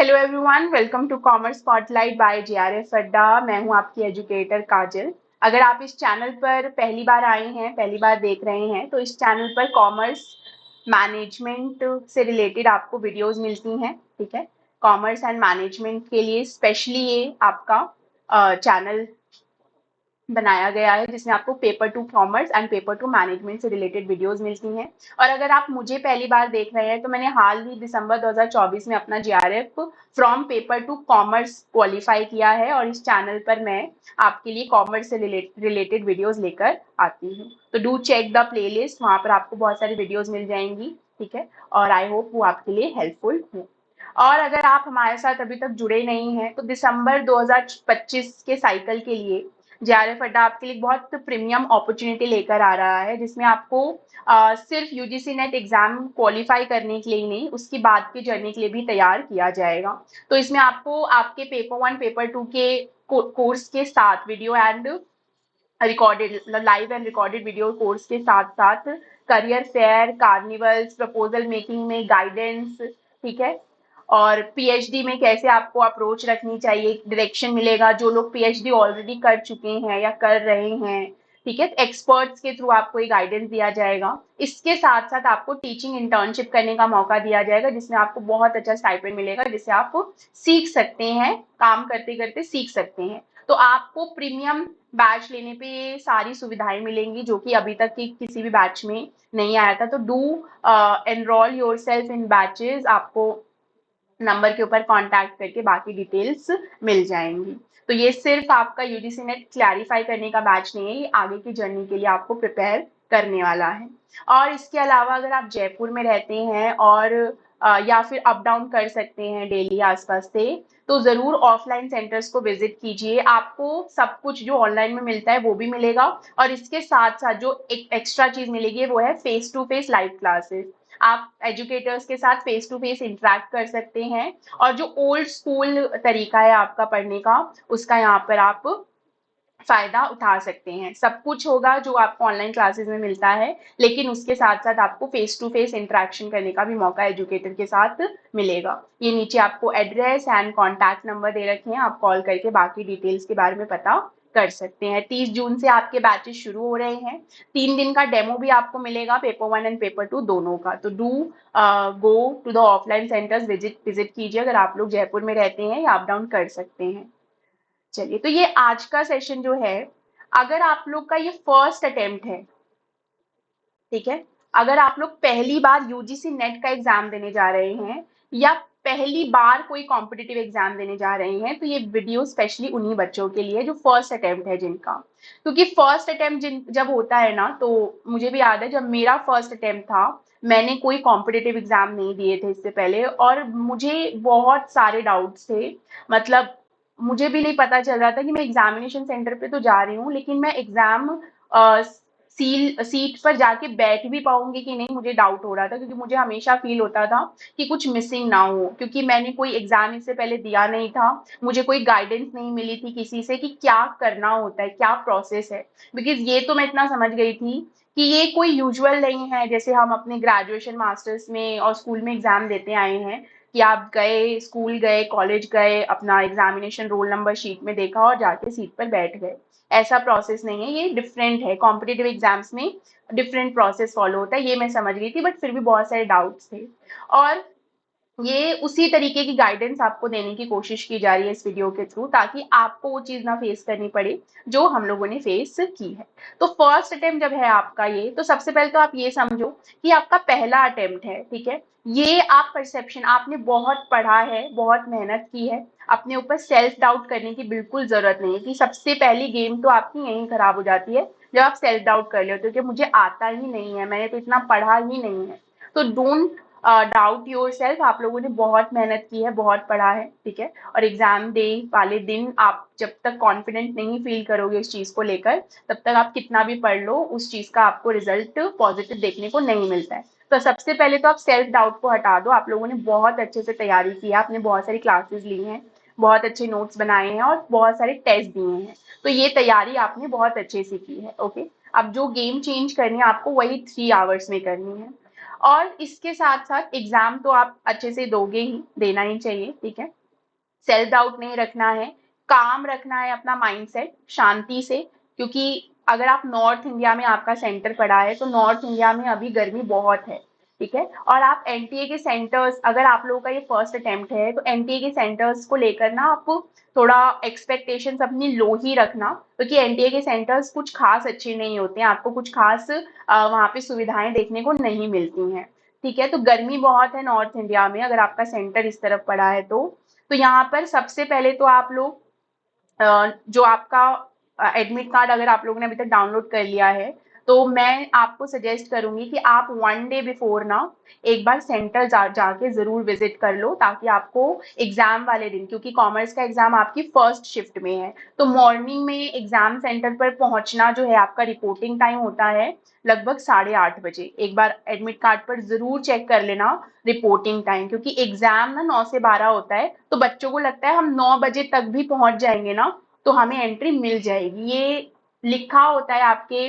Hello everyone, welcome to commerce spotlight by JRF Adda. मैं हूं आपकी एजुकेटर काजल। अगर आप इस चैनल पर पहली बार आए हैं, पहली बार देख रहे हैं, तो इस चैनल पर कॉमर्स मैनेजमेंट से रिलेटेड आपको वीडियोस मिलती हैं। ठीक है, कॉमर्स एंड मैनेजमेंट के लिए स्पेशली ये आपका चैनल बनाया गया है, जिसमें आपको paper two commerce and paper to management से रिलेटेड वीडियोस मिलती हैं। और अगर आप मुझे पहली बार देख रहे हैं, तो मैंने हाल ही दिसंबर 2024 में अपना JRF from paper two commerce qualify किया है, और इस चैनल पर मैं आपके लिए कॉमर्स से रिलेटेड वीडियोस लेकर आती हूँ। तो डू चेक द प्लेलिस्ट, वहाँ पर आपको बहुत सारी वीडियोस मिल जाएंगी। ठीक है, और आई होप वो आपके लिए हेल्पफुल हो। और अगर आप हमारे साथ अभी तक जुड़े नहीं हैं, तो दिसंबर 2025 के साइकिल के लिए जेआरएफ अड्डा आपके लिए बहुत प्रीमियम अपॉर्चुनिटी लेकर आ रहा है, जिसमें आपको सिर्फ यूजीसी नेट एग्जाम क्वालिफाई करने के लिए ही नहीं, उसकी बाद की जर्नी के लिए भी तैयार किया जाएगा। तो इसमें आपको आपके पेपर वन पेपर टू के कोर्स के साथ वीडियो एंड रिकॉर्डेड, मतलब live and recorded video course के साथ साथ career fair, carnivals, proposal making में गाइडेंस, ठीक है, और पीएचडी में कैसे आपको अप्रोच रखनी चाहिए, डायरेक्शन मिलेगा। जो लोग पीएचडी ऑलरेडी कर चुके हैं या कर रहे हैं, ठीक है, एक्सपर्ट्स के थ्रू आपको ये गाइडेंस दिया जाएगा। इसके साथ साथ आपको टीचिंग इंटर्नशिप करने का मौका दिया जाएगा, जिसमें आपको बहुत अच्छा स्टाइपेंड मिलेगा, जिससे आप सीख सकते हैं, काम करते करते सीख सकते हैं। तो आपको प्रीमियम बैच लेने पे ये सारी सुविधाएं मिलेंगी, जो कि अभी तक की किसी भी बैच में नहीं आया था। तो do enrol your self in batches, आपको नंबर के ऊपर कांटेक्ट करके बाकी डिटेल्स मिल जाएंगी। तो ये सिर्फ आपका यूजीसी नेट क्लैरिफाई करने का बैच नहीं है, ये आगे की जर्नी के लिए आपको प्रिपेयर करने वाला है। और इसके अलावा अगर आप जयपुर में रहते हैं और या फिर अप डाउन कर सकते हैं डेली आसपास से, तो ज़रूर ऑफलाइन सेंटर्स को विजिट कीजिए। आपको सब कुछ जो ऑनलाइन में मिलता है वो भी मिलेगा, और इसके साथ साथ जो एक एक्स्ट्रा चीज़ मिलेगी वो है face to face live classes. आप एजुकेटर्स के साथ फेस टू फेस इंटरेक्ट कर सकते हैं, और जो ओल्ड स्कूल तरीका है आपका पढ़ने का, उसका यहाँ पर आप फायदा उठा सकते हैं। सब कुछ होगा जो आपको ऑनलाइन क्लासेस में मिलता है, लेकिन उसके साथ साथ आपको फेस टू फेस इंटरेक्शन करने का भी मौका एजुकेटर के साथ मिलेगा। ये नीचे आपको एड्रेस एंड कॉन्टैक्ट नंबर दे रखे हैं, आप कॉल करके बाकी डिटेल्स के बारे में पता कर सकते हैं। 30 जून से आपके बैचेस शुरू हो रहे हैं। 3 दिन का डेमो भी आपको मिलेगा, paper one and paper two दोनों का। तो do go to the offline centres, visit कीजिए अगर आप लोग जयपुर में रहते हैं या अप डाउन कर सकते हैं। चलिए, तो ये आज का सेशन जो है, अगर आप लोग का ये फर्स्ट अटेम्प्ट है, ठीक है, अगर आप लोग पहली बार यूजीसी नेट का एग्जाम देने जा रहे हैं, या पहली बार कोई कॉम्पिटिटिव एग्जाम देने जा रहे हैं, तो ये वीडियो स्पेशली उन्हीं बच्चों के लिए जो फर्स्ट अटेम्प्ट है जिनका। क्योंकि फर्स्ट अटेम्प्ट जब होता है ना, तो मुझे भी याद है जब मेरा फर्स्ट अटेम्प्ट था, मैंने कोई कॉम्पिटिटिव एग्जाम नहीं दिए थे इससे पहले, और मुझे बहुत सारे डाउट्स थे। मतलब मुझे भी नहीं पता चल रहा था कि मैं एग्जामिनेशन सेंटर पे तो जा रही हूँ, लेकिन मैं एग्जाम सीट पर जाके बैठ भी पाऊंगी कि नहीं, मुझे डाउट हो रहा था। क्योंकि मुझे हमेशा फील होता था कि कुछ मिसिंग ना हो, क्योंकि मैंने कोई एग्जाम इससे पहले दिया नहीं था। मुझे कोई गाइडेंस नहीं मिली थी किसी से कि क्या करना होता है, क्या प्रोसेस है। बिकॉज ये तो मैं इतना समझ गई थी कि ये कोई यूजुअल नहीं है, जैसे हम अपने ग्रेजुएशन मास्टर्स में और स्कूल में एग्जाम देते आए हैं, कि आप गए, स्कूल गए, कॉलेज गए, अपना एग्जामिनेशन रोल नंबर शीट में देखा और जाके सीट पर बैठ गए। ऐसा प्रोसेस नहीं है, ये डिफरेंट है। कॉम्पिटिटिव एग्जाम्स में डिफरेंट प्रोसेस फॉलो होता है, ये मैं समझ गई थी, बट फिर भी बहुत सारे डाउट्स थे। और ये उसी तरीके की गाइडेंस आपको देने की कोशिश की जा रही है इस वीडियो के थ्रू, ताकि आपको वो चीज ना फेस करनी पड़े जो हम लोगों ने फेस की है। तो फर्स्ट अटेम्प्ट जब है आपका ये, तो सबसे पहले तो आप ये समझो कि आपका पहला अटेम्प्ट है, ठीक है। ये आप परसेप्शन, आपने बहुत पढ़ा है, बहुत मेहनत की है, अपने ऊपर सेल्फ डाउट करने की बिल्कुल जरूरत नहीं है। कि सबसे पहली गेम तो आपकी यहीं खराब हो जाती है, जब आप सेल्फ डाउट कर लेते हो कि मुझे आता ही नहीं है, मैंने तो इतना पढ़ा ही नहीं है। तो डोंट डाउट योर सेल्फ। आप लोगों ने बहुत मेहनत की है, बहुत पढ़ा है, ठीक है। और एग्जाम डे वाले दिन आप जब तक कॉन्फिडेंट नहीं फील करोगे उस चीज को लेकर, तब तक आप कितना भी पढ़ लो, उस चीज का आपको रिजल्ट पॉजिटिव देखने को नहीं मिलता है। तो सबसे पहले तो आप सेल्फ डाउट को हटा दो। आप लोगों ने बहुत अच्छे से तैयारी की है, आपने बहुत सारी क्लासेस ली हैं, बहुत अच्छे नोट्स बनाए हैं और बहुत सारे टेस्ट दिए हैं। तो ये तैयारी आपने बहुत अच्छे से की है, ओके। अब जो गेम चेंज करनी है आपको, वही 3 आवर्स में करनी है। और इसके साथ साथ एग्जाम तो आप अच्छे से दोगे ही, देना ही चाहिए, ठीक है। सेल्फ डाउट नहीं रखना है, काम रखना है अपना माइंडसेट शांति से, क्योंकि अगर आप नॉर्थ इंडिया में आपका सेंटर पड़ा है तो नॉर्थ इंडिया में अभी गर्मी बहुत है, ठीक है। और आप एनटीए के सेंटर्स, अगर आप लोगों का ये फर्स्ट अटेम्प्ट है तो एनटीए के सेंटर्स को लेकर ना आप थोड़ा एक्सपेक्टेशंस अपनी लो ही रखना, क्योंकि एनटीए के सेंटर्स कुछ खास अच्छे नहीं होते हैं, आपको कुछ खास वहाँ पे सुविधाएं देखने को नहीं मिलती हैं, ठीक है। तो गर्मी बहुत है नॉर्थ इंडिया में, अगर आपका सेंटर इस तरफ पड़ा है तो यहाँ पर सबसे पहले तो आप लोग जो आपका एडमिट कार्ड अगर आप लोगों ने अभी तक डाउनलोड कर लिया है तो मैं आपको सजेस्ट करूंगी कि आप 1 डे बिफोर ना एक बार सेंटर जाके जरूर विजिट कर लो, ताकि आपको एग्जाम वाले दिन, क्योंकि कॉमर्स का एग्जाम आपकी फर्स्ट शिफ्ट में है, तो मॉर्निंग में एग्जाम सेंटर पर पहुंचना जो है, आपका रिपोर्टिंग टाइम होता है लगभग 8:30 बजे। एक बार एडमिट कार्ड पर जरूर चेक कर लेना रिपोर्टिंग टाइम, क्योंकि एग्जाम ना 9 से 12 होता है, तो बच्चों को लगता है हम 9 बजे तक भी पहुंच जाएंगे ना तो हमें एंट्री मिल जाएगी। ये लिखा होता है आपके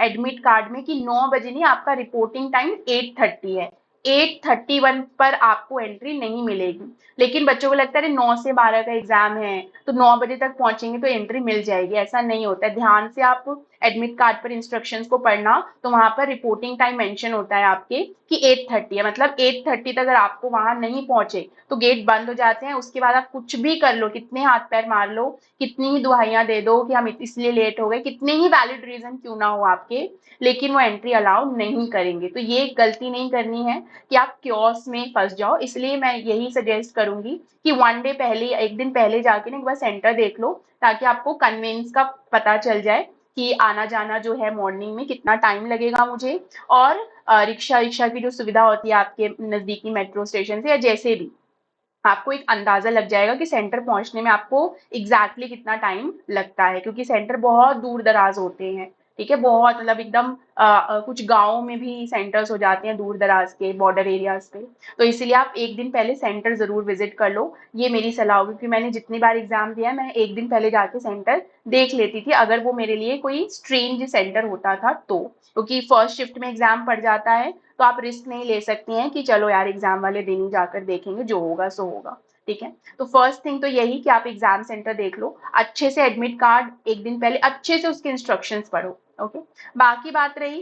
एडमिट कार्ड में कि 9 बजे नहीं, आपका रिपोर्टिंग टाइम 8:30 है, 8:31 पर आपको एंट्री नहीं मिलेगी। लेकिन बच्चों को लगता है 9 से 12 का एग्जाम है तो 9 बजे तक पहुंचेंगे तो एंट्री मिल जाएगी, ऐसा नहीं होता है। ध्यान से आप एडमिट कार्ड पर इंस्ट्रक्शंस को पढ़ना, तो वहां पर रिपोर्टिंग टाइम मेंशन होता है आपके कि 8:30 है, मतलब 8:30 तक अगर आपको वहां नहीं पहुंचे तो गेट बंद हो जाते हैं। उसके बाद आप कुछ भी कर लो, कितने हाथ पैर मार लो, कितनी ही दुहाइयां दे दो कि हम इसलिए लेट हो गए, कितने ही वैलिड रीजन क्यों ना हो आपके, लेकिन वो एंट्री अलाउ नहीं करेंगे। तो ये गलती नहीं करनी है कि आप क्योस में फंस जाओ, इसलिए मैं यही सजेस्ट करूंगी कि 1 डे पहले, एक दिन पहले जाके ना एक बार सेंटर देख लो, ताकि आपको कन्वेंस का पता चल जाए कि आना जाना जो है मॉर्निंग में कितना टाइम लगेगा मुझे, और रिक्शा रिक्शा की जो सुविधा होती है आपके नजदीकी मेट्रो स्टेशन से या जैसे भी, आपको एक अंदाजा लग जाएगा कि सेंटर पहुंचने में आपको एग्जैक्टली कितना टाइम लगता है, क्योंकि सेंटर बहुत दूर दराज होते हैं, ठीक है। बहुत मतलब एकदम कुछ गाँव में भी सेंटर्स हो जाते हैं दूर दराज के बॉर्डर एरियाज पे, तो इसीलिए आप एक दिन पहले सेंटर जरूर विजिट कर लो, ये मेरी सलाह होगी। क्योंकि मैंने जितनी बार एग्जाम दिया है मैं एक दिन पहले जाके सेंटर देख लेती थी, अगर वो मेरे लिए कोई स्ट्रेंज सेंटर होता था तो, क्योंकि फर्स्ट शिफ्ट में एग्जाम पड़ जाता है तो आप रिस्क नहीं ले सकती हैं कि चलो यार एग्जाम वाले दिन ही जाकर देखेंगे, जो होगा सो होगा, ठीक है। तो फर्स्ट थिंग तो यही कि आप एग्जाम सेंटर देख लो, अच्छे से एडमिट कार्ड एक दिन पहले अच्छे से उसके इंस्ट्रक्शंस पढ़ो, ओके। बाकी बात रही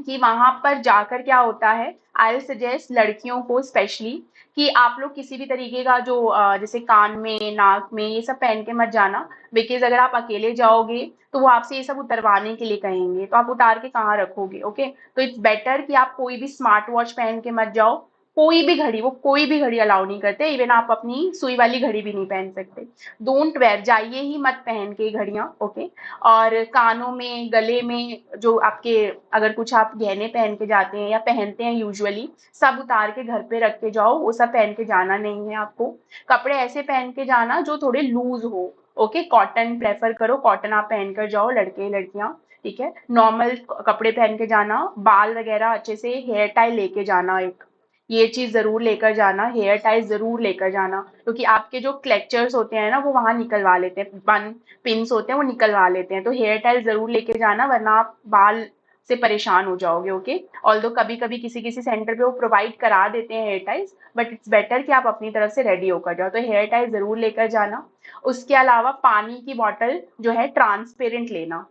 कि वहां पर जाकर क्या होता है, आई विल सजेस्ट लड़कियों को स्पेशली कि आप लोग किसी भी तरीके का जो जैसे कान में नाक में ये सब पहन के मत जाना, बिकॉज अगर आप अकेले जाओगे तो वो आपसे ये सब उतरवाने के लिए कहेंगे, तो आप उतार के कहाँ रखोगे, ओके। तो इट्स बेटर कि आप कोई भी स्मार्ट वॉच पहन के मत जाओ, कोई भी घड़ी, वो कोई भी घड़ी अलाउ नहीं करते, इवन आप अपनी सुई वाली घड़ी भी नहीं पहन सकते। डोंट वेयर, जाइए ही मत पहन के घड़ियां, ओके। और कानों में गले में जो आपके, अगर कुछ आप गहने पहन के जाते हैं या पहनते हैं यूजुअली, सब उतार के घर पे रख के जाओ, वो सब पहन के जाना नहीं है आपको। कपड़े ऐसे पहन के जाना जो थोड़े लूज हो, ओके। कॉटन प्रेफर करो, कॉटन आप पहन कर जाओ लड़के लड़कियां, ठीक है। नॉर्मल कपड़े पहन के जाना, बाल वगैरह अच्छे से हेयर टाई लेके जाना, एक ये चीज जरूर लेकर जाना, हेयर टाई जरूर लेकर जाना, क्योंकि आपके जो क्लेचर्स होते हैं ना वो वहां निकलवा लेते हैं, बन पिन्स होते हैं वो निकलवा लेते हैं, तो हेयर टाई जरूर लेके जाना, वरना आप बाल से परेशान हो जाओगे, ओके। ऑल्दो कभी कभी किसी किसी सेंटर पे वो प्रोवाइड करा देते हैं hair ties, but it's better कि आप अपनी तरफ से रेडी होकर जाओ, तो हेयर टाई जरूर लेकर जाना। उसके अलावा पानी की बॉटल जो है ट्रांसपेरेंट लेना,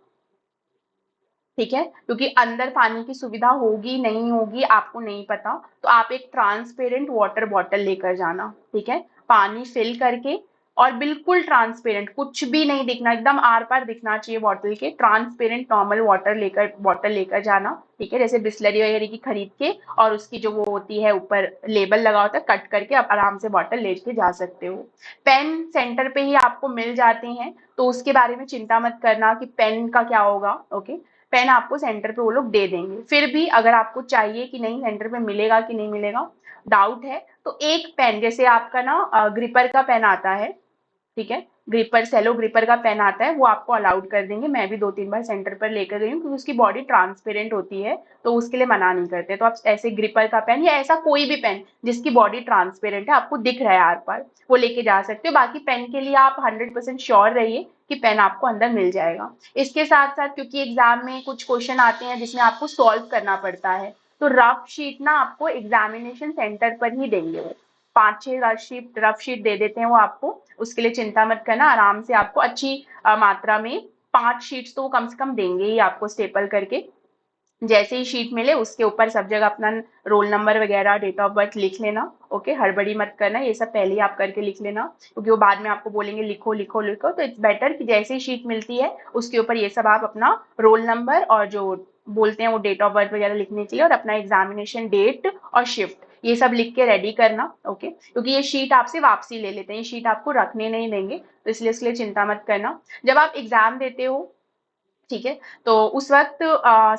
ठीक है, क्योंकि अंदर पानी की सुविधा होगी नहीं होगी आपको नहीं पता, तो आप एक ट्रांसपेरेंट वाटर बॉटल लेकर जाना, ठीक है। पानी फिल करके, और बिल्कुल ट्रांसपेरेंट, कुछ भी नहीं दिखना, एकदम आर पार दिखना चाहिए बॉटल के, ट्रांसपेरेंट नॉर्मल वाटर लेकर, बॉटल लेकर जाना, ठीक है। जैसे बिस्लरी वगैरह की खरीद के, और उसकी जो वो होती है ऊपर लेबल लगा होता है, कट करके आप आराम से बॉटल लेके जा सकते हो। पेन सेंटर पे ही आपको मिल जाते हैं, तो उसके बारे में चिंता मत करना कि पेन का क्या होगा, ओके। पेन आपको सेंटर पे वो लोग दे देंगे, फिर भी अगर आपको चाहिए कि नहीं सेंटर पे मिलेगा कि नहीं मिलेगा, डाउट है, तो एक पेन, जैसे आपका ना ग्रिपर का पेन आता है, ठीक है, ग्रिपर, सेलो ग्रिपर का पेन आता है, वो आपको अलाउड कर देंगे। मैं भी 2-3 बार सेंटर पर लेकर गई हूँ, क्योंकि उसकी बॉडी ट्रांसपेरेंट होती है, तो उसके लिए मना नहीं करते। तो आप ऐसे ग्रिपर का पेन या ऐसा कोई भी पेन जिसकी बॉडी ट्रांसपेरेंट है, आपको दिख रहा है आर पार, वो लेके जा सकते हो। बाकी पेन के लिए आप 100% श्योर रहिए कि पेन आपको अंदर मिल जाएगा। इसके साथ साथ क्योंकि एग्जाम में कुछ क्वेश्चन आते हैं जिसमें आपको सॉल्व करना पड़ता है, तो रफ शीट ना आपको एग्जामिनेशन सेंटर पर ही देंगे वो, 5-6 रफ शीट दे देते हैं वो आपको। उसके लिए चिंता मत करना, आराम से आपको अच्छी मात्रा में 5 शीट्स तो वो कम से कम देंगे ही आपको स्टेपल करके। जैसे ही शीट मिले उसके ऊपर सब जगह अपना रोल नंबर वगैरह, डेट ऑफ बर्थ लिख लेना। ओके, हड़बड़ी मत करना, ये सब पहले ही आप करके लिख लेना, क्योंकि वो बाद में आपको बोलेंगे लिखो लिखो लिखो। तो इट्स बेटर कि जैसे ही शीट मिलती है उसके ऊपर ये सब आप अपना रोल नंबर और जो बोलते हैं वो डेट ऑफ बर्थ वगैरह लिखने के लिए, और अपना एग्जामिनेशन डेट और शिफ्ट ये सब लिख के रेडी करना। ओके, क्योंकि ये शीट आपसे वापसी ले लेते हैं, ये शीट आपको रखने नहीं देंगे, तो इसलिए इसके लिए चिंता मत करना। जब आप एग्जाम देते हो, ठीक है, तो उस वक्त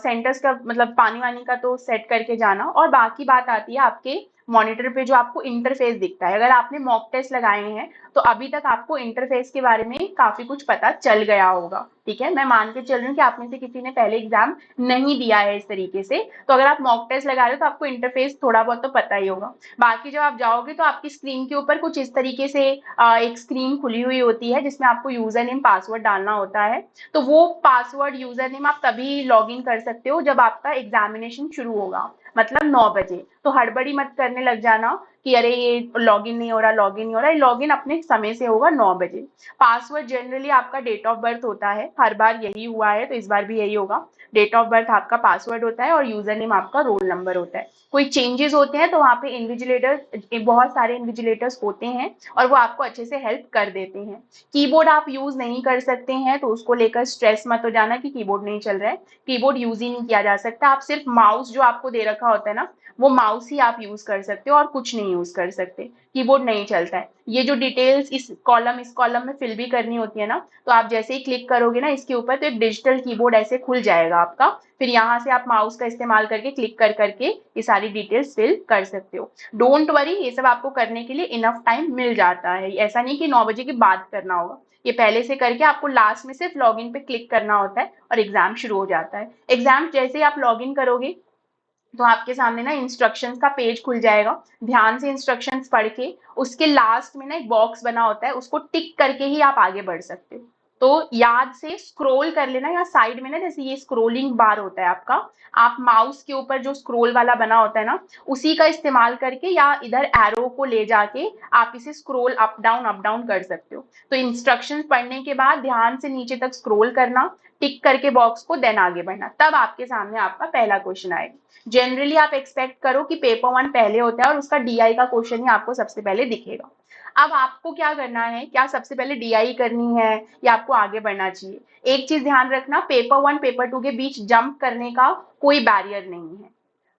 सेंटर्स का मतलब पानी वानी का तो सेट करके जाना। और बाकी बात आती है आपके मॉनिटर पे जो आपको इंटरफेस दिखता है, अगर आपने मॉक टेस्ट लगाए हैं तो अभी तक आपको इंटरफेस के बारे में काफी कुछ पता चल गया होगा। ठीक है, मैं मान के चल रही हूँ कि आप में से किसी ने पहले एग्जाम नहीं दिया है इस तरीके से, तो अगर आप मॉक टेस्ट लगा रहे हो तो आपको इंटरफेस थोड़ा बहुत तो पता ही होगा। बाकी जब आप जाओगे तो आपकी स्क्रीन के ऊपर कुछ इस तरीके से एक स्क्रीन खुली हुई होती है जिसमें आपको यूजर नेम पासवर्ड डालना होता है। तो वो पासवर्ड यूजर नेम आप तभी लॉग इन कर सकते हो जब आपका एग्जामिनेशन शुरू होगा, मतलब 9 बजे। तो हड़बड़ी मत करने लग जाना कि अरे ये लॉगिन नहीं हो रहा, लॉगिन नहीं हो रहा, ये लॉगिन अपने समय से होगा 9 बजे। पासवर्ड जनरली आपका डेट ऑफ बर्थ होता है, हर बार यही हुआ है तो इस बार भी यही होगा। डेट ऑफ बर्थ आपका पासवर्ड होता है और यूजर नेम आपका रोल नंबर होता है। कोई चेंजेस होते हैं तो वहाँ पे इन्विजिलेटर, बहुत सारे इन्विजिलेटर्स होते हैं और वो आपको अच्छे से हेल्प कर देते हैं। कीबोर्ड आप यूज नहीं कर सकते हैं तो उसको लेकर स्ट्रेस मत हो जाना कि कीबोर्ड नहीं चल रहा है, कीबोर्ड यूज ही नहीं किया जा सकता। आप सिर्फ माउस जो आपको दे रखा होता है ना, वो माउस ही आप यूज कर सकते हो और कुछ नहीं यूज कर सकते, कीबोर्ड नहीं चलता है। ये जो डिटेल्स इस कॉलम में फिल भी करनी होती है ना, तो आप जैसे ही क्लिक करोगे ना इसके ऊपर तो एक डिजिटल कीबोर्ड ऐसे खुल जाएगा आपका, फिर यहाँ से आप माउस का इस्तेमाल करके क्लिक कर करके ये सारी डिटेल्स फिल कर सकते हो। डोंट वरी, ये सब आपको करने के लिए इनफ टाइम मिल जाता है, ऐसा नहीं कि 9 बजे के बाद करना होगा। ये पहले से करके आपको लास्ट में सिर्फ लॉगिन पे क्लिक करना होता है और एग्जाम शुरू हो जाता है। एग्जाम जैसे ही आप लॉगिन करोगे तो आपके सामने ना इंस्ट्रक्शंस का पेज खुल जाएगा। ध्यान से इंस्ट्रक्शंस पढ़ के उसके लास्ट में ना एक बॉक्स बना होता है, उसको टिक करके ही आप आगे बढ़ सकते हो। तो याद से स्क्रॉल कर लेना, या साइड में ना जैसे ये स्क्रोलिंग बार होता है आपका, आप माउस के ऊपर जो स्क्रोल वाला बना होता है ना, उसी का इस्तेमाल करके या इधर एरो को ले जाके आप इसे स्क्रॉल अप डाउन कर सकते हो। तो इंस्ट्रक्शंस पढ़ने के बाद ध्यान से नीचे तक स्क्रॉल करना, टिक करके बॉक्स को, देन आगे बढ़ना, तब आपके सामने आपका पहला क्वेश्चन आएगा। जनरली आप एक्सपेक्ट करो कि पेपर 1 पहले होता है और उसका डीआई का क्वेश्चन ही आपको सबसे पहले दिखेगा। अब आपको क्या करना है, क्या सबसे पहले डीआई करनी है या आपको आगे बढ़ना चाहिए? एक चीज ध्यान रखना, पेपर 1 पेपर 2 के बीच जंप करने का कोई बैरियर नहीं है।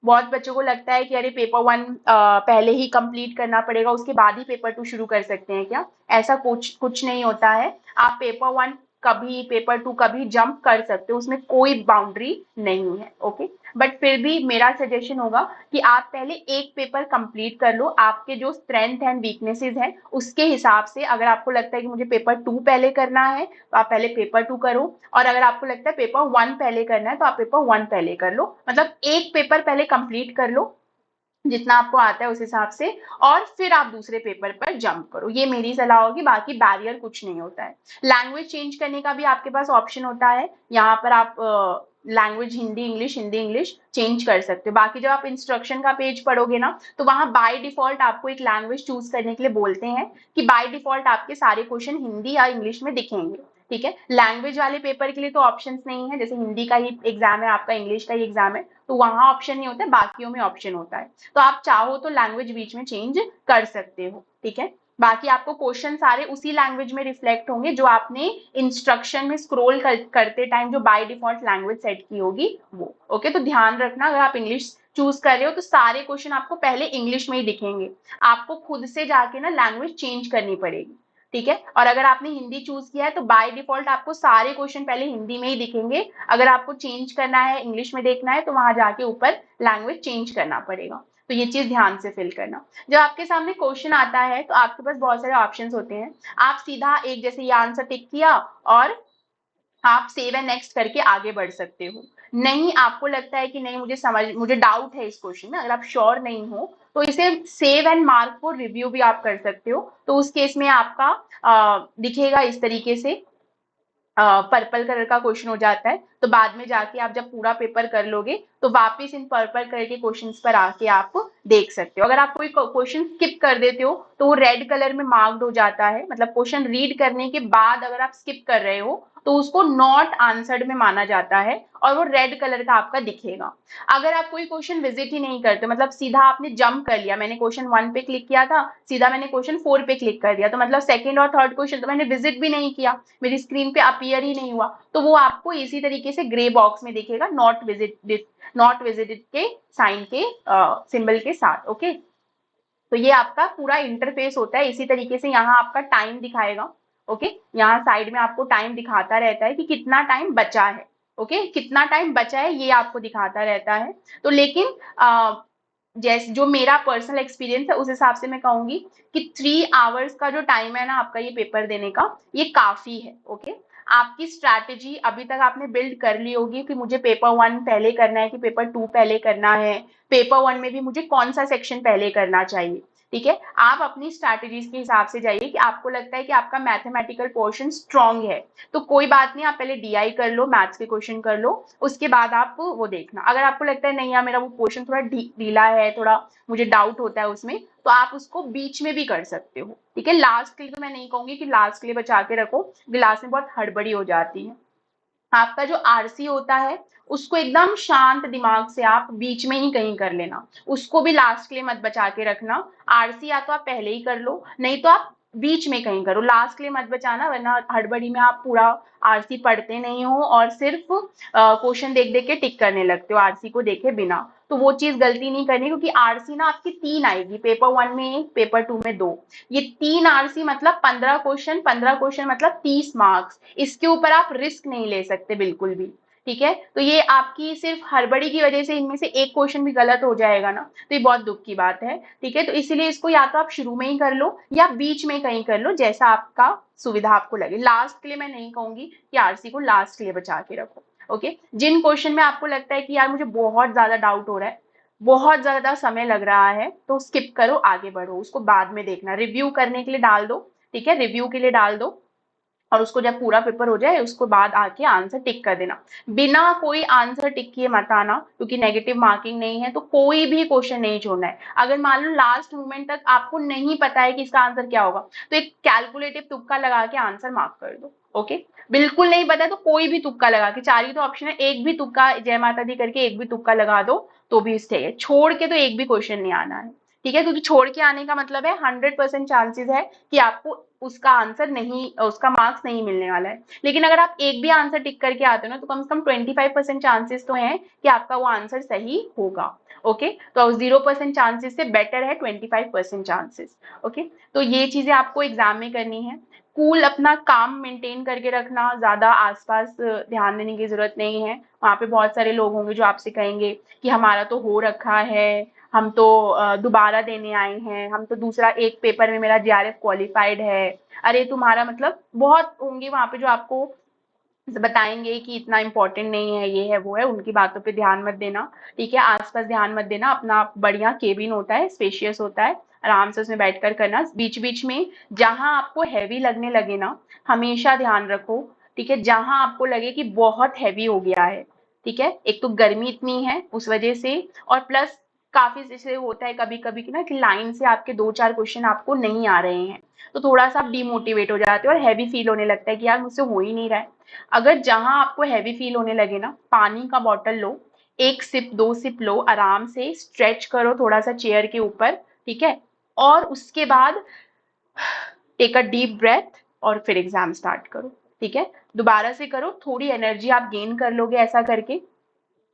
बहुत बच्चों को लगता है कि अरे पेपर 1 पहले ही कंप्लीट करना पड़ेगा, उसके बाद ही पेपर 2 शुरू कर सकते हैं क्या? ऐसा कुछ कुछ नहीं होता है। आप पेपर 1 कभी, पेपर 2 कभी जंप कर सकते हो, उसमें कोई बाउंड्री नहीं है। ओके, बट फिर भी मेरा सजेशन होगा कि आप पहले एक पेपर कंप्लीट कर लो, आपके जो स्ट्रेंथ एंड वीकनेसेस हैं उसके हिसाब से। अगर आपको लगता है कि मुझे पेपर 2 पहले करना है तो आप पहले पेपर 2 करो, और अगर आपको लगता है पेपर 1 पहले करना है तो आप पेपर 1 पहले कर लो। मतलब एक पेपर पहले कंप्लीट कर लो जितना आपको आता है उस हिसाब से, और फिर आप दूसरे पेपर पर जंप करो, ये मेरी सलाह होगी। बाकी बैरियर कुछ नहीं होता है। लैंग्वेज चेंज करने का भी आपके पास ऑप्शन होता है, यहाँ पर आप लैंग्वेज हिंदी इंग्लिश चेंज कर सकते हो। बाकी जब आप इंस्ट्रक्शन का पेज पढ़ोगे ना, तो वहां बाय डिफॉल्ट आपको एक लैंग्वेज चूज करने के लिए बोलते हैं कि बाय डिफॉल्ट आपके सारे क्वेश्चन हिंदी या इंग्लिश में दिखेंगे। ठीक है, लैंग्वेज वाले पेपर के लिए तो ऑप्शंस नहीं है, जैसे हिंदी का ही एग्जाम है आपका, इंग्लिश का ही एग्जाम है, तो वहां ऑप्शन नहीं होता है, बाकियों में ऑप्शन होता है। तो आप चाहो तो लैंग्वेज बीच में चेंज कर सकते हो। ठीक है, बाकी आपको क्वेश्चन सारे उसी लैंग्वेज में रिफ्लेक्ट होंगे जो आपने इंस्ट्रक्शन में स्क्रॉल करते टाइम जो बाय डिफॉल्ट लैंग्वेज सेट की होगी वो। ओके, तो ध्यान रखना, अगर आप इंग्लिश चूज कर रहे हो तो सारे क्वेश्चन आपको पहले इंग्लिश में ही दिखेंगे, आपको खुद से जाके ना लैंग्वेज चेंज करनी पड़ेगी। ठीक है, और अगर आपने हिंदी चूज किया है तो बाय डिफॉल्ट आपको सारे क्वेश्चन पहले हिंदी में ही दिखेंगे। अगर आपको चेंज करना है, इंग्लिश में देखना है, तो वहां जाके ऊपर लैंग्वेज चेंज करना पड़ेगा। तो ये चीज ध्यान से फिल करना। जब आपके सामने क्वेश्चन आता है तो आपके पास बहुत सारे ऑप्शंस होते हैं, आप सीधा एक जैसे ये आंसर टिक किया और आप सेव एंड नेक्स्ट करके आगे बढ़ सकते हो। नहीं, आपको लगता है कि नहीं मुझे डाउट है इस क्वेश्चन में, अगर आप श्योर नहीं हो तो इसे save and mark for review भी आप कर सकते हो। तो उस केस में आपका दिखेगा इस तरीके से, पर्पल कलर का क्वेश्चन हो जाता है, तो बाद में जाके आप जब पूरा पेपर कर लोगे तो वापस इन पर्पल कलर के क्वेश्चंस पर आके आप देख सकते हो। अगर आप कोई क्वेश्चन स्किप कर देते हो तो वो रेड कलर में मार्क्ड हो जाता है, मतलब क्वेश्चन रीड करने के बाद अगर आप स्किप कर रहे हो तो उसको नॉट आंसर्ड में माना जाता है और वो रेड कलर का आपका दिखेगा। अगर आप कोई क्वेश्चन विजिट ही नहीं करते, मतलब सीधा आपने जंप कर लिया, मैंने क्वेश्चन 1 पे क्लिक किया था, सीधा मैंने क्वेश्चन 4 पे क्लिक कर दिया, तो मतलब सेकंड और थर्ड क्वेश्चन तो मैंने विजिट भी नहीं किया, मेरी स्क्रीन पे अपीयर ही नहीं हुआ, तो वो आपको इसी तरीके से ग्रे बॉक्स में दिखेगा, नॉट विजिटेड के साइन के सिंबल के साथ। ओके, तो ये आपका पूरा इंटरफेस होता है। इसी तरीके से यहाँ आपका टाइम दिखाएगा। ओके, यहाँ साइड में आपको टाइम दिखाता रहता है कि कितना टाइम बचा है। ओके, कितना टाइम बचा है ये आपको दिखाता रहता है। तो लेकिन जैसे जो मेरा पर्सनल एक्सपीरियंस है उस हिसाब से मैं कहूंगी कि 3 आवर्स का जो टाइम है ना आपका ये पेपर देने का, ये काफी है। ओके, आपकी स्ट्रैटेजी अभी तक आपने बिल्ड कर ली होगी कि मुझे पेपर 1 पहले करना है कि पेपर 2 पहले करना है, पेपर 1 में भी मुझे कौन सा सेक्शन पहले करना चाहिए। ठीक है, आप अपनी स्ट्रैटेजीज के हिसाब से जाइए कि आपको लगता है कि आपका मैथमेटिकल पोर्शन स्ट्रांग है तो कोई बात नहीं, आप पहले डीआई कर लो, मैथ्स के क्वेश्चन कर लो, उसके बाद आप वो देखना। अगर आपको लगता है नहीं यार मेरा वो पोर्शन थोड़ा ढीला है, थोड़ा मुझे डाउट होता है उसमें, तो आप उसको बीच में भी कर सकते हो। ठीक है, लास्ट के लिए तो मैं नहीं कहूंगी कि लास्ट के लिए बचा के रखो, क्योंकि लास्ट में बहुत हड़बड़ी हो जाती है। आपका जो आरसी होता है उसको एकदम शांत दिमाग से आप बीच में ही कहीं कर लेना, उसको भी लास्ट के लिए मत बचा के रखना। आरसी या तो आप पहले ही कर लो, नहीं तो आप बीच में कहीं करो, लास्ट के लिए मत बचाना, वरना हड़बड़ी में आप पूरा आरसी पढ़ते नहीं हो और सिर्फ क्वेश्चन देख देख के टिक करने लगते हो आरसी को देखे बिना। तो वो चीज गलती नहीं करनी, क्योंकि आरसी ना आपकी 3 आएगी, पेपर 1 में 1, पेपर 2 में 2, ये 3 आरसी मतलब 15 क्वेश्चन, 15 क्वेश्चन मतलब 30 मार्क्स, इसके ऊपर आप रिस्क नहीं ले सकते बिल्कुल भी। ठीक है, तो ये आपकी सिर्फ हड़बड़ी की वजह से इनमें से एक क्वेश्चन भी गलत हो जाएगा ना, तो ये बहुत दुख की बात है। ठीक है, तो इसीलिए इसको या तो आप शुरू में ही कर लो या बीच में कहीं कर लो, जैसा आपका सुविधा आपको लगे। लास्ट के लिए मैं नहीं कहूंगी कि आरसी को लास्ट के लिए बचा के रखो। ओके, जिन क्वेश्चन में आपको लगता है कि यार मुझे बहुत ज्यादा डाउट हो रहा है, बहुत ज्यादा समय लग रहा है, तो स्किप करो, आगे बढ़ो, उसको बाद में देखना, रिव्यू करने के लिए डाल दो। ठीक है, रिव्यू के लिए डाल दो, और उसको जब पूरा पेपर हो जाए उसको बाद आके आंसर टिक कर देना। बिना कोई आंसर टिक किए मत आना, क्योंकि नेगेटिव मार्किंग नहीं है, तो कोई भी क्वेश्चन नहीं छोड़ना है। अगर मान लो लास्ट मोमेंट तक आपको नहीं पता है कि इसका आंसर क्या होगा, तो एक कैलकुलेटिव तुक्का लगा के आंसर मार्क कर दो। ओके, बिल्कुल नहीं पता तो कोई भी तुक्का लगा के, 4 ही तो ऑप्शन है, एक भी तुक्का, जय माता दी करके एक भी तुक्का लगा दो तो भी सही है, छोड़ के तो एक भी क्वेश्चन नहीं आना है। ठीक है, क्योंकि छोड़ के आने का मतलब है 100% चांसेस है कि आपको उसका आंसर नहीं, उसका मार्क्स नहीं मिलने वाला है। लेकिन अगर आप एक भी आंसर टिक करके आते हो ना, तो कम से कम 25% चांसेस तो हैं कि आपका वो आंसर सही होगा। ओके, तो 0% चांसेस से बेटर है 25% चांसेस। ओके, तो ये चीजें आपको एग्जाम में करनी है। कूल अपना काम मेंटेन करके रखना, ज्यादा आसपास ध्यान देने की जरूरत नहीं है। वहां पे बहुत सारे लोग होंगे जो आपसे कहेंगे कि हमारा तो हो रखा है, हम तो दोबारा देने आए हैं, हम तो दूसरा एक पेपर में मेरा जीआरएफ क्वालिफाइड है। अरे तुम्हारा मतलब बहुत होंगे वहां पे जो आपको बताएंगे कि इतना इम्पोर्टेंट नहीं है, ये है वो है, उनकी बातों पे ध्यान मत देना। ठीक है, आसपास ध्यान मत देना, अपना बढ़िया केबिन होता है, स्पेशियस होता है, आराम से उसमें बैठकर करना। बीच बीच में जहां आपको हैवी लगने लगे ना, हमेशा ध्यान रखो। ठीक है, जहां आपको लगे कि बहुत हैवी हो गया है, ठीक है, एक तो गर्मी इतनी है उस वजह से, और प्लस काफी जैसे होता है कभी कभी कि ना कि लाइन से आपके 2-4 क्वेश्चन आपको नहीं आ रहे हैं, तो थोड़ा सा आप डिमोटिवेट हो जाते हो और हैवी फील होने लगता है कि यार मुझसे हो ही नहीं रहा है। अगर जहां आपको हैवी फील होने लगे ना, पानी का बॉटल लो, 1 सिप 2 सिप लो, आराम से स्ट्रेच करो थोड़ा सा चेयर के ऊपर। ठीक है, और उसके बाद टेक अ डीप ब्रेथ और फिर एग्जाम स्टार्ट करो। ठीक है, दोबारा से करो, थोड़ी एनर्जी आप गेन कर लोगे ऐसा करके,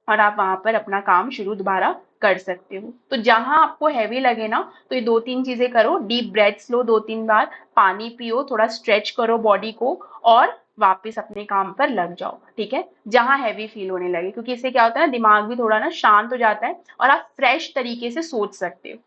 और आप वहां पर अपना काम शुरू दोबारा कर सकते हो। तो जहां आपको हैवी लगे ना, तो ये 2-3 चीजें करो, डीप ब्रेथ्स लो 2-3 बार, पानी पियो, थोड़ा स्ट्रेच करो बॉडी को, और वापस अपने काम पर लग जाओ। ठीक है, जहां हैवी फील होने लगे, क्योंकि इससे क्या होता है ना, दिमाग भी थोड़ा ना शांत हो जाता है और आप फ्रेश तरीके से सोच सकते हो।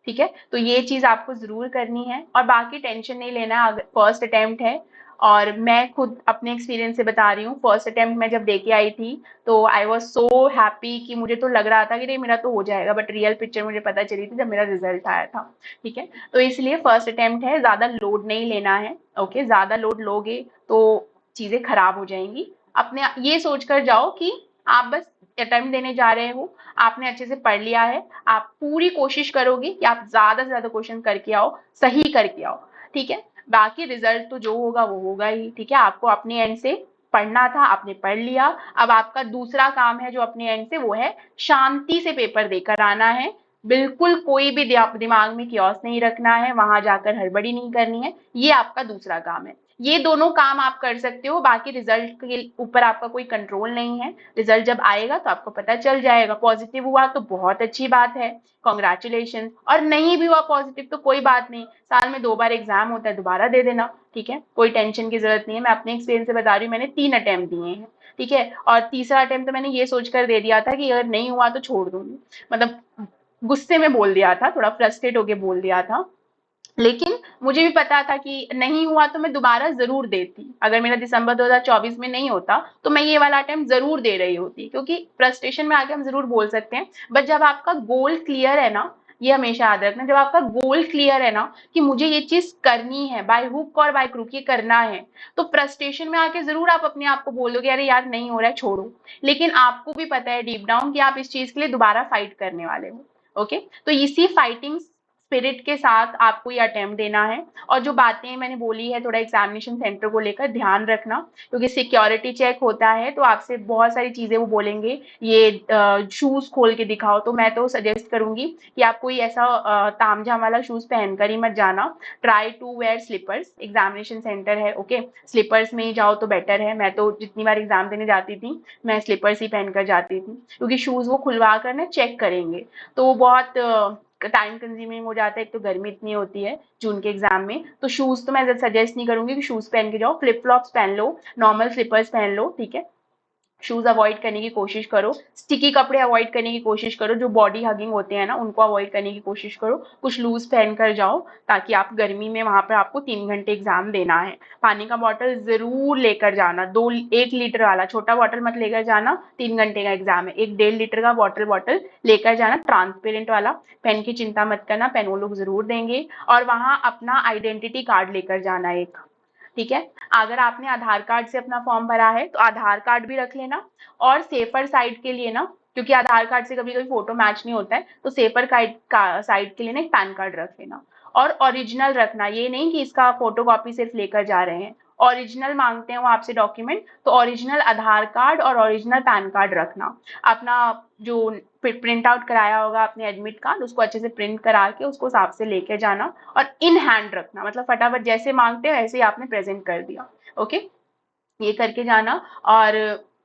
ठीक है, तो ये चीज आपको जरूर करनी है, और बाकी टेंशन नहीं लेना, फर्स्ट अटेम्प्ट है। और मैं खुद अपने एक्सपीरियंस से बता रही हूँ, फर्स्ट अटेम्प्ट में जब देके आई थी तो आई वॉज सो हैप्पी कि मुझे तो लग रहा था कि नहीं मेरा तो हो जाएगा, बट रियल पिक्चर मुझे पता चली थी जब मेरा रिजल्ट आया था। ठीक है, तो इसलिए फर्स्ट अटेम्प्ट है, ज्यादा लोड नहीं लेना है। ओके, ज्यादा लोड लोगे तो चीजें खराब हो जाएंगी। अपने ये सोचकर जाओ कि आप बस अटेम्प्ट देने जा रहे हो, आपने अच्छे से पढ़ लिया है, आप पूरी कोशिश करोगे कि आप ज्यादा से ज्यादा क्वेश्चन करके आओ, सही करके आओ, ठीक है। बाकी रिजल्ट तो जो होगा वो होगा ही, ठीक है। आपको अपने एंड से पढ़ना था, आपने पढ़ लिया। अब आपका दूसरा काम है जो अपने एंड से, वो है शांति से पेपर देकर आना है। बिल्कुल कोई भी दिमाग में क्योस नहीं रखना है, वहां जाकर हड़बड़ी नहीं करनी है, ये आपका दूसरा काम है। ये दोनों काम आप कर सकते हो, बाकी रिजल्ट के ऊपर आपका कोई कंट्रोल नहीं है। रिजल्ट जब आएगा तो आपको पता चल जाएगा। पॉजिटिव हुआ तो बहुत अच्छी बात है, कॉन्ग्रेचुलेशन। और नहीं भी हुआ पॉजिटिव तो कोई बात नहीं, साल में 2 बार एग्जाम होता है, दोबारा दे देना, ठीक है। कोई टेंशन की जरूरत नहीं है। मैं अपने एक्सपीरियंस से बता रही हूँ, मैंने 3 अटेम्प्ट दिए हैं, ठीक है। और तीसरा अटेम्प्ट तो मैंने ये सोचकर दे दिया था कि अगर नहीं हुआ तो छोड़ दूंगी, मतलब गुस्से में बोल दिया था, थोड़ा फ्रस्ट्रेट होके बोल दिया था। लेकिन मुझे भी पता था कि नहीं हुआ तो मैं दोबारा जरूर देती। अगर मेरा दिसंबर 2024 में नहीं होता तो मैं ये वाला अटेम्प्ट जरूर दे रही होती, क्योंकि फ्रस्ट्रेशन में आके हम जरूर बोल सकते हैं। बट जब आपका गोल क्लियर है ना, ये हमेशा याद रखना, जब आपका गोल क्लियर है ना कि मुझे ये चीज करनी है, बाय हुक और बाय क्रूक ये करना है, तो फ्रस्ट्रेशन में आके जरूर आप अपने आप को बोल दोगे अरे यार नहीं हो रहा है, छोड़ो। लेकिन आपको भी पता है डीप डाउन कि आप इस चीज के लिए दोबारा फाइट करने वाले हो। ओके, तो इसी फाइटिंग स्पिरिट के साथ आपको ये अटेम्प्ट देना है। और जो बातें मैंने बोली है थोड़ा एग्जामिनेशन सेंटर को लेकर ध्यान रखना, क्योंकि सिक्योरिटी चेक होता है तो आपसे बहुत सारी चीजें वो बोलेंगे, ये शूज खोल के दिखाओ। तो मैं तो सजेस्ट करूंगी कि आप कोई ऐसा तामझाम वाला शूज पहनकर ही मत जाना। Try to wear slippers, examination centre है, ओके। स्लीपर्स में ही जाओ तो बेटर है। मैं तो जितनी बार एग्जाम देने जाती थी मैं स्लीपर्स ही पहनकर जाती थी, क्योंकि शूज वो खुलवा कर ना चेक करेंगे, तो वो बहुत टाइम कंज्यूमिंग हो जाता है। एक तो गर्मी इतनी होती है जून के एग्जाम में, तो शूज तो मैं सजेस्ट नहीं करूंगी कि शूज पहन के जाओ। फ्लिप फ्लॉप्स पहन लो, नॉर्मल स्लीपर्स पहन लो, ठीक है। शूज अवॉइड करने की कोशिश करो, स्टिकी कपड़े अवॉइड करने की कोशिश करो, जो बॉडी हगिंग होते हैं ना उनको अवॉइड करने की कोशिश करो। कुछ लूज पहन कर जाओ, ताकि आप गर्मी में वहां पर आपको 3 घंटे एग्जाम देना है। पानी का बॉटल जरूर लेकर जाना, 1 लीटर वाला छोटा बॉटल मत लेकर जाना, 3 घंटे का एग्जाम है। 1 1.5 लीटर का बॉटल बॉटल लेकर जाना, ट्रांसपेरेंट वाला। पेन की चिंता मत करना, पेन वो लोग जरूर देंगे। और वहां अपना आइडेंटिटी कार्ड लेकर जाना एक, ठीक है। अगर आपने आधार कार्ड से अपना फॉर्म भरा है तो आधार कार्ड भी रख लेना। और सेफर साइड के लिए ना, क्योंकि आधार कार्ड से कभी कभी फोटो मैच नहीं होता है, तो सेफर साइड के लिए ना एक पैन कार्ड रख लेना। और ओरिजिनल रखना, ये नहीं कि इसका फोटो कॉपी सिर्फ लेकर जा रहे हैं, ओरिजिनल मांगते हैं वो आपसे डॉक्यूमेंट, तो ओरिजिनल आधार कार्ड और ओरिजिनल पैन कार्ड रखना। अपना जो प्रिंट आउट कराया होगा अपने एडमिट कार्ड, उसको अच्छे से प्रिंट करा के उसको साफ से लेके जाना। और इन हैंड रखना, मतलब फटाफट जैसे मांगते हैं वैसे ही आपने प्रेजेंट कर दिया, ओके। ये करके जाना। और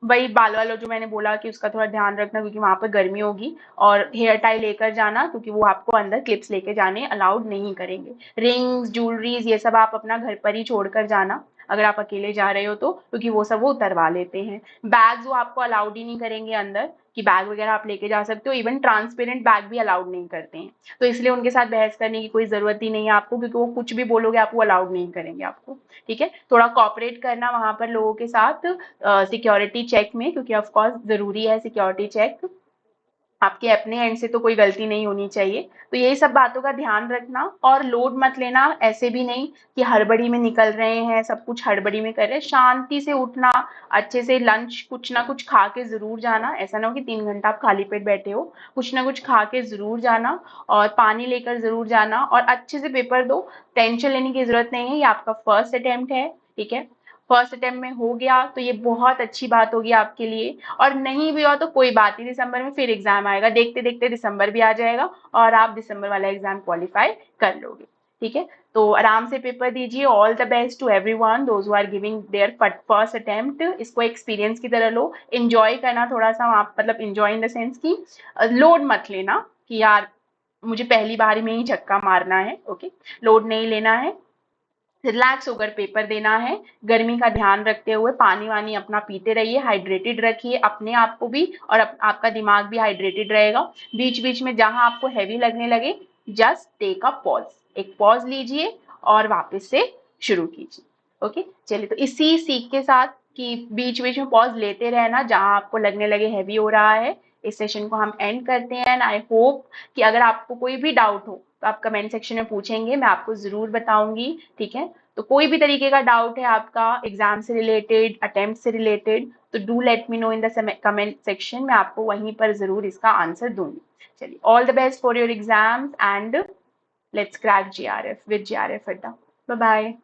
वही बाल वालों जो मैंने बोला कि उसका थोड़ा ध्यान रखना, क्योंकि वहां पर गर्मी होगी। और हेयर टाई लेकर जाना, क्योंकि वो आपको अंदर क्लिप्स लेके जाने अलाउड नहीं करेंगे। रिंग्स, ज्वेलरीज, ये सब आप अपना घर पर ही छोड़कर जाना, अगर आप अकेले जा रहे हो तो, क्योंकि वो सब वो उतरवा लेते हैं। बैग्स वो आपको अलाउड ही नहीं करेंगे अंदर, कि बैग वगैरह आप लेके जा सकते हो। इवन ट्रांसपेरेंट बैग भी अलाउड नहीं करते हैं, तो इसलिए उनके साथ बहस करने की कोई जरूरत ही नहीं है आपको, क्योंकि वो कुछ भी बोलोगे आपको अलाउड नहीं करेंगे आपको, ठीक है। थोड़ा कॉपरेट करना वहां पर लोगों के साथ सिक्योरिटी चेक में, क्योंकि ऑफ कोर्स जरूरी है सिक्योरिटी चेक। आपके अपने एंड से तो कोई गलती नहीं होनी चाहिए। तो यही सब बातों का ध्यान रखना। और लोड मत लेना, ऐसे भी नहीं कि हड़बड़ी में निकल रहे हैं, सब कुछ हड़बड़ी में कर रहे हैं। शांति से उठना, अच्छे से लंच कुछ ना कुछ खा के जरूर जाना। ऐसा ना हो कि 3 घंटा आप खाली पेट बैठे हो, कुछ ना कुछ खा के जरूर जाना। और पानी लेकर जरूर जाना, और अच्छे से पेपर दो। टेंशन लेने की जरूरत नहीं है, ये आपका फर्स्ट अटेम्प्ट है, ठीक है। फर्स्ट अटेम्प्ट में हो गया तो ये बहुत अच्छी बात होगी आपके लिए। और नहीं भी हुआ तो कोई बात नहीं, दिसंबर में फिर एग्जाम आएगा, देखते देखते दिसंबर भी आ जाएगा और आप दिसंबर वाला एग्जाम क्वालिफाई कर लोगे, ठीक है। तो आराम से पेपर दीजिए। All the best to everyone those who are giving their first attempt. इसको एक्सपीरियंस की तरह लो, एंजॉय करना थोड़ा सा वहाँ, मतलब एंजॉय इन द सेंस की लोड मत लेना कि यार मुझे पहली बार में ही छक्का मारना है, ओके। लोड नहीं लेना है, रिलैक्स होकर पेपर देना है। गर्मी का ध्यान रखते हुए पानी वानी अपना पीते रहिए, हाइड्रेटेड रखिए अपने आप को भी, और आपका दिमाग भी हाइड्रेटेड रहेगा। बीच बीच में जहां आपको हैवी लगने लगे, जस्ट टेक अ पॉज, एक पॉज लीजिए और वापस से शुरू कीजिए, ओके। चलिए, तो इसी सीख के साथ कि बीच बीच में पॉज लेते रहना जहां आपको लगने लगे हैवी हो रहा है, इस सेशन को हम एंड करते हैं। एंड आई होप कि अगर आपको कोई भी डाउट हो तो आप कमेंट सेक्शन में पूछेंगे, मैं आपको जरूर बताऊंगी, ठीक है। तो कोई भी तरीके का डाउट है आपका एग्जाम से रिलेटेड, अटेम्प्ट से रिलेटेड, तो do let me know in the comment section, मैं आपको वहीं पर ज़रूर इसका आंसर दूंगी। चलिए, all the best for your exams and let's crack GRF with GRF Adda. Bye bye.